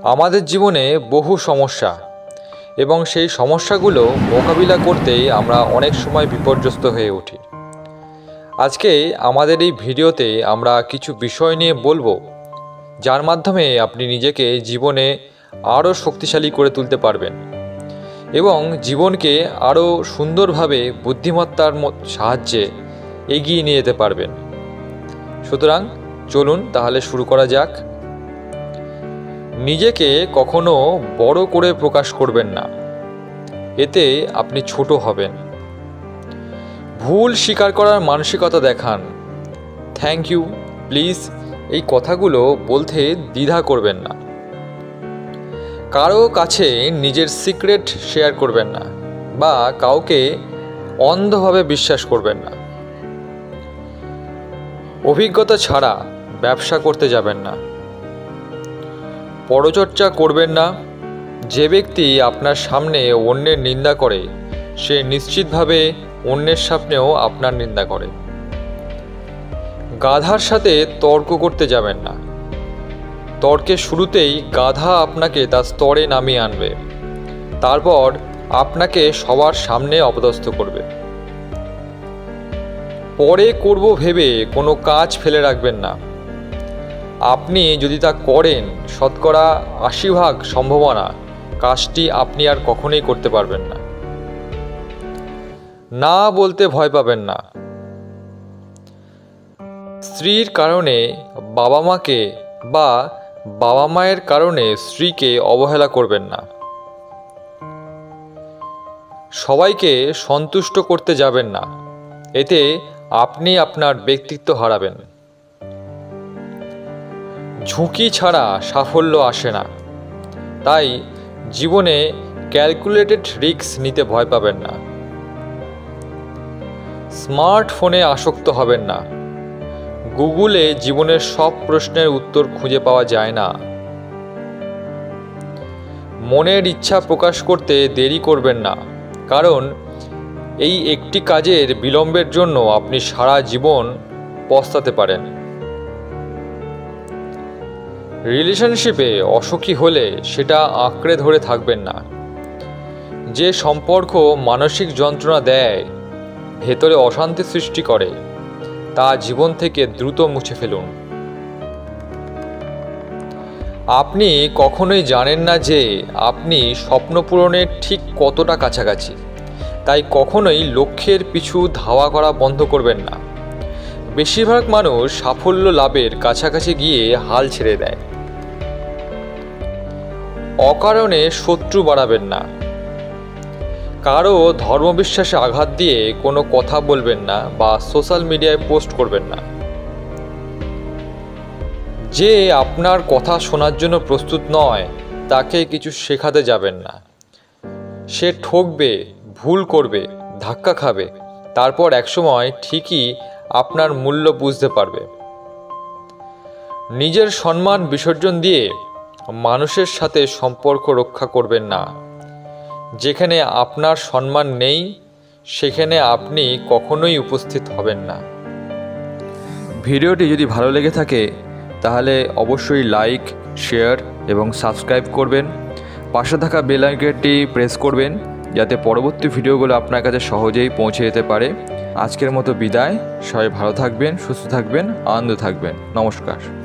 আমাদের জীবনে বহু সমস্যা এবং সেই সমস্যাগুলো মোকাবিলা করতেই আমরা অনেক সময় বিপর্যস্ত হয়ে উঠি। আজকে আমাদের এই ভিডিওতে আমরা কিছু বিষয় নিয়ে বলবো, যার মাধ্যমে আপনি নিজেকে জীবনে আরও শক্তিশালী করে তুলতে পারবেন এবং জীবনকে আরও সুন্দরভাবে বুদ্ধিমত্তার সাহায্যে এগিয়ে নিয়ে যেতে পারবেন। সুতরাং চলুন তাহলে শুরু করা যাক। নিজেকে কখনো বড় করে প্রকাশ করবেন না, এতে আপনি ছোট হবেন। ভুল স্বীকার করার মানসিকতা দেখান। থ্যাংক ইউ, প্লিজ এই কথাগুলো বলতে দ্বিধা করবেন না। কারো কাছে নিজের সিক্রেট শেয়ার করবেন না বা কাউকে অন্ধভাবে বিশ্বাস করবেন না। অভিজ্ঞতা ছাড়া ব্যবসা করতে যাবেন না। পরচর্চা করবেন না। যে ব্যক্তি আপনার সামনে অন্যের নিন্দা করে, সে নিশ্চিতভাবে অন্যের সামনেও আপনার নিন্দা করে। গাধার সাথে তর্ক করতে যাবেন না। তর্কের শুরুতেই গাধা আপনাকে তার স্তরে নামিয়ে আনবে, তারপর আপনাকে সবার সামনে অপদস্থ করবে। পরে করব ভেবে কোনো কাজ ফেলে রাখবেন না। আপনি যদি তা করেন, শতকরা ৮০% সম্ভাবনা কাজটি আপনি আর কখনোই করতে পারবেন না। না বলতে ভয় পাবেন না। স্ত্রীর কারণে বাবা মাকে বা বাবা মায়ের কারণে স্ত্রীকে অবহেলা করবেন না। সবাইকে সন্তুষ্ট করতে যাবেন না, এতে আপনি আপনার ব্যক্তিত্ব হারাবেন। ঝুঁকি ছাড়া সাফল্য আসে না, তাই জীবনে ক্যালকুলেটেড রিস্ক নিতে ভয় পাবেন না। স্মার্টফোনে আসক্ত হবেন না। গুগলে জীবনের সব প্রশ্নের উত্তর খুঁজে পাওয়া যায় না। মনের ইচ্ছা প্রকাশ করতে দেরি করবেন না, কারণ এই একটি কাজের বিলম্বের জন্য আপনি সারা জীবন পস্তাতে পারেন। রিলেশনশিপে অসুখী হলে সেটা আঁকড়ে ধরে থাকবেন না। যে সম্পর্ক মানসিক যন্ত্রণা দেয়, ভেতরে অশান্তি সৃষ্টি করে, তা জীবন থেকে দ্রুত মুছে ফেলুন। আপনি কখনোই জানেন না যে আপনি স্বপ্ন পূরণের ঠিক কতটা কাছাকাছি, তাই কখনোই লক্ষ্যের পিছু ধাওয়া করা বন্ধ করবেন না। বেশিরভাগ মানুষ সাফল্য লাভের কাছাকাছি গিয়ে হাল ছেড়ে দেয়। অকারণে শত্রু বাড়াবেন না। কারো ধর্মবিশ্বাসে আঘাত দিয়ে কোনো কথা বলবেন না বা সোশ্যাল মিডিয়ায় পোস্ট করবেন না। যে আপনার কথা শোনার জন্য প্রস্তুত নয়, তাকে কিছু শেখাতে যাবেন না। সে ঠকবে, ভুল করবে, ধাক্কা খাবে, তারপর একসময় ঠিকই আপনার মূল্য বুঝতে পারবে। নিজের সম্মান বিসর্জন দিয়ে মানুষের সাথে সম্পর্ক রক্ষা করবেন না। যেখানে আপনার সম্মান নেই, সেখানে আপনি কখনোই উপস্থিত হবেন না। ভিডিওটি যদি ভালো লেগে থাকে তাহলে অবশ্যই লাইক, শেয়ার এবং সাবস্ক্রাইব করবেন। পাশে থাকা বেল আইকনটি প্রেস করবেন, যাতে পরবর্তী ভিডিওগুলো আপনার কাছে সহজেই পৌঁছে যেতে পারে। আজকের মতো বিদায়। সবাই ভালো থাকবেন, সুস্থ থাকবেন, আনন্দ থাকবেন। নমস্কার।